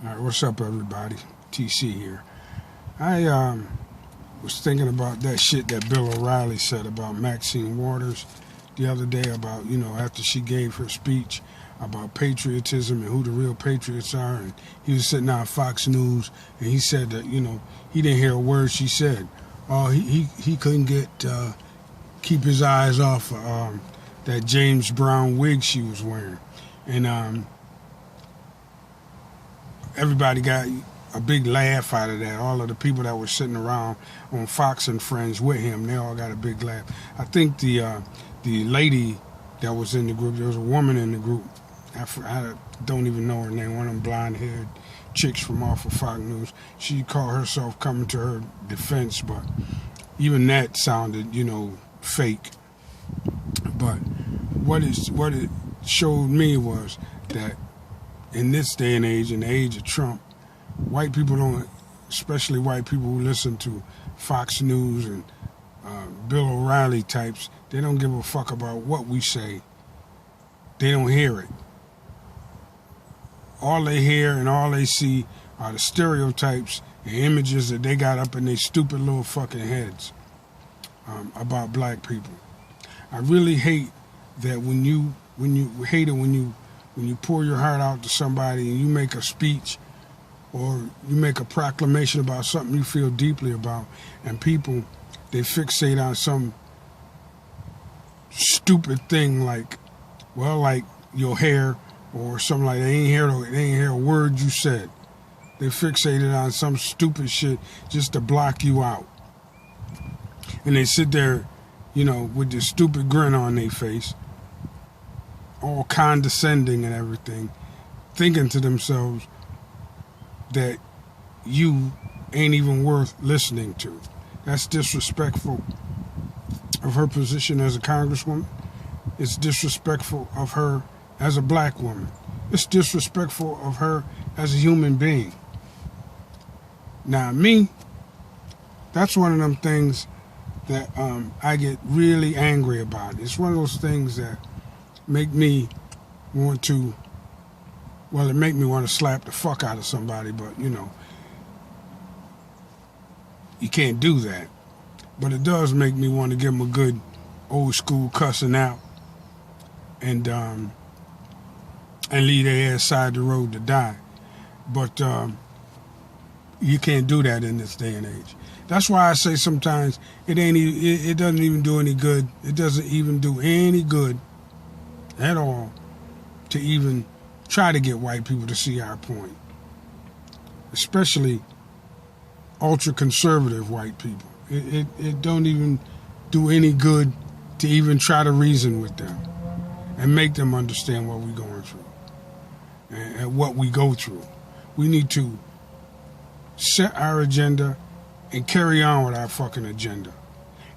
All right, what's up, everybody? TC here. I was thinking about that shit that Bill O'Reilly said about Maxine Waters the other day about, after she gave her speech about patriotism and who the real patriots are. And he was sitting on Fox News and he said that, he didn't hear a word she said. He couldn't keep his eyes off that James Brown wig she was wearing. And everybody got a big laugh out of that. All of the people that were sitting around on Fox and Friends with him, they all got a big laugh. I think the lady that was in the group, there was a woman in the group, I don't even know her name, one of them blonde-haired chicks from off of Fox News. She called herself coming to her defense, but even that sounded, fake. But what it showed me was that in this day and age, in the age of Trump, white people don't, especially white people who listen to Fox News and Bill O'Reilly types, they don't give a fuck about what we say. They don't hear it. All they hear and all they see are the stereotypes and images that they got up in their stupid little fucking heads about black people. I really hate that when you pour your heart out to somebody and you make a speech or you make a proclamation about something you feel deeply about, and people, they fixate on some stupid thing like your hair or something like that. They ain't hear a word you said. They fixated on some stupid shit just to block you out. And they sit there, with this stupid grin on their face, all condescending and everything, thinking to themselves that you ain't even worth listening to. That's disrespectful of her position as a congresswoman. It's disrespectful of her as a black woman. It's disrespectful of her as a human being. Now, me, that's one of them things that I get really angry about. It's one of those things that make me want to, it make me want to slap the fuck out of somebody, but, you can't do that. But it does make me want to give them a good old school cussing out and leave their ass side the road to die. But you can't do that in this day and age. That's why I say sometimes it doesn't even do any good. It doesn't even do any good at all to even try to get white people to see our point, especially ultra-conservative white people. It don't even do any good to even try to reason with them and make them understand what we're going through and what we go through. We need to set our agenda and carry on with our fucking agenda.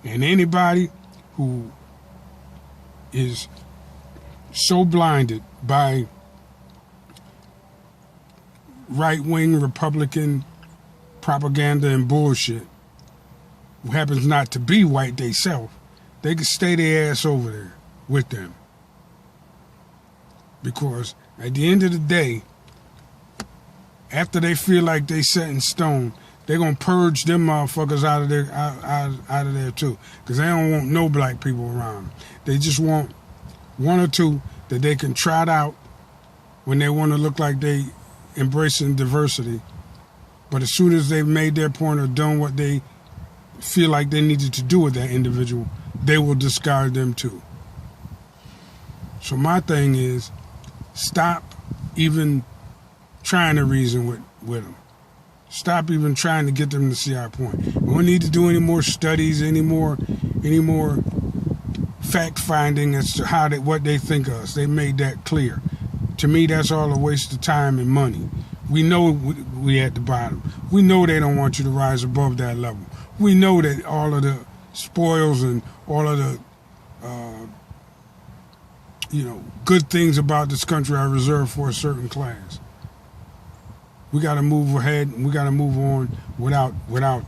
And anybody who is so blinded by right-wing Republican propaganda and bullshit, who happens not to be white theyself, they can stay their ass over there with them. Because at the end of the day, after they feel like they set in stone, they're going to purge them motherfuckers out of there too. Because they don't want no black people around them. They just want one or two that they can trot out when they want to look like they embracing diversity. But as soon as they've made their point or done what they feel like they needed to do with that individual, they will discard them too. So my thing is, stop even trying to reason with them. Stop even trying to get them to see our point. We don't need to do any more studies, any more fact-finding as to what they think of us. They made that clear. To me, that's all a waste of time and money. We know we at the bottom. We know they don't want you to rise above that level. We know that all of the spoils and all of the good things about this country are reserved for a certain class. We got to move ahead and we got to move on without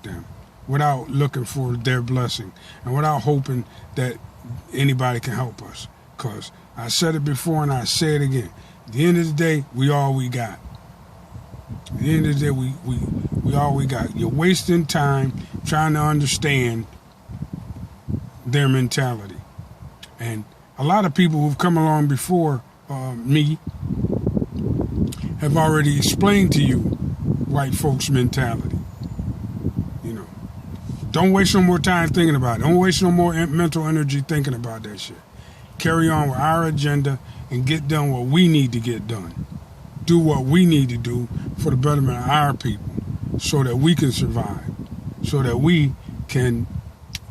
them, without looking for their blessing and without hoping that anybody can help us. Because I said it before and I say it again. At the end of the day, we all we got. At the end of the day, we all we got. You're wasting time trying to understand their mentality. And a lot of people who've come along before me have already explained to you white folks' mentality. You know, don't waste no more time thinking about it. Don't waste no more mental energy thinking about that shit. Carry on with our agenda and get done what we need to get done. Do what we need to do for the betterment of our people so that we can survive, so that we can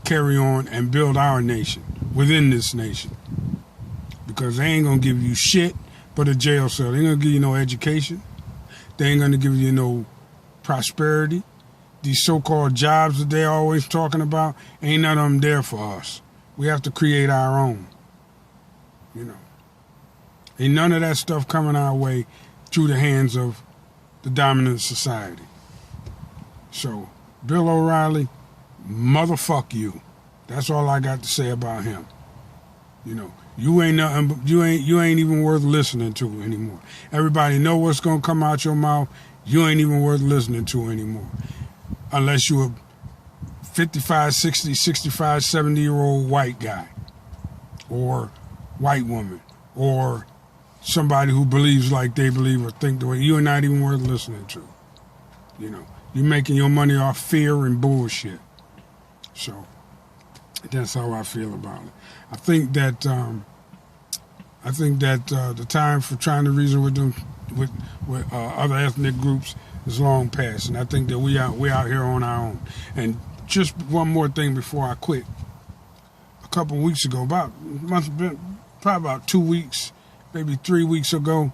carry on and build our nation within this nation. Because they ain't going to give you shit but a jail cell. They ain't going to give you no education. They ain't going to give you no prosperity. These so-called jobs that they're always talking about, ain't none of them there for us. We have to create our own. You know. Ain't none of that stuff coming our way through the hands of the dominant society. So, Bill O'Reilly, motherfuck you. That's all I got to say about him. You know, you ain't nothing. You ain't even worth listening to anymore. Everybody know what's gonna come out your mouth. You ain't even worth listening to anymore, unless you're a 55, 60, 65, 70-year-old white guy, or white woman, or somebody who believes like they believe or think the way. You're not even worth listening to. You know, you're making your money off fear and bullshit. So that's how I feel about it. I think that the time for trying to reason with them with other ethnic groups is long past, and I think that we out here on our own. And just one more thing before I quit. A couple of weeks ago, must have been probably about 2 weeks, maybe 3 weeks ago,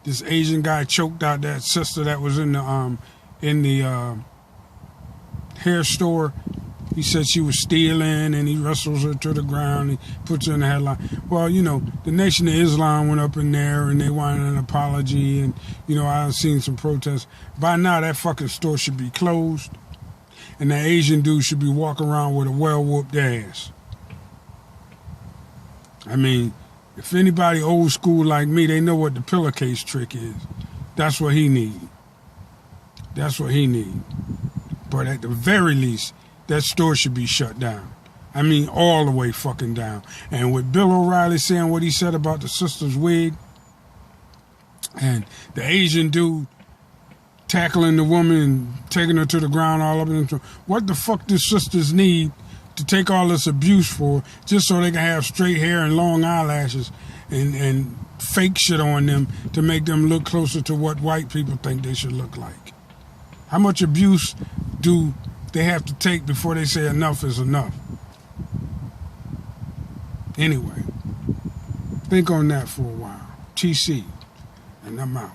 this Asian guy choked out that sister that was in the hair store. He said she was stealing, and he wrestles her to the ground. He puts her in the headline. Well, you know, the Nation of Islam went up in there, and they wanted an apology, and, you know, I've seen some protests. By now, that fucking store should be closed, and that Asian dude should be walking around with a well-whooped ass. I mean, if anybody old school like me, they know what the pillowcase trick is. That's what he need. That's what he need. But at the very least, that store should be shut down. I mean, all the way fucking down. And with Bill O'Reilly saying what he said about the sister's wig, and the Asian dude tackling the woman and taking her to the ground all up in the... What the fuck do sisters need to take all this abuse for just so they can have straight hair and long eyelashes and fake shit on them to make them look closer to what white people think they should look like? How much abuse do they have to take before they say enough is enough? Anyway, think on that for a while. TC, and I'm out.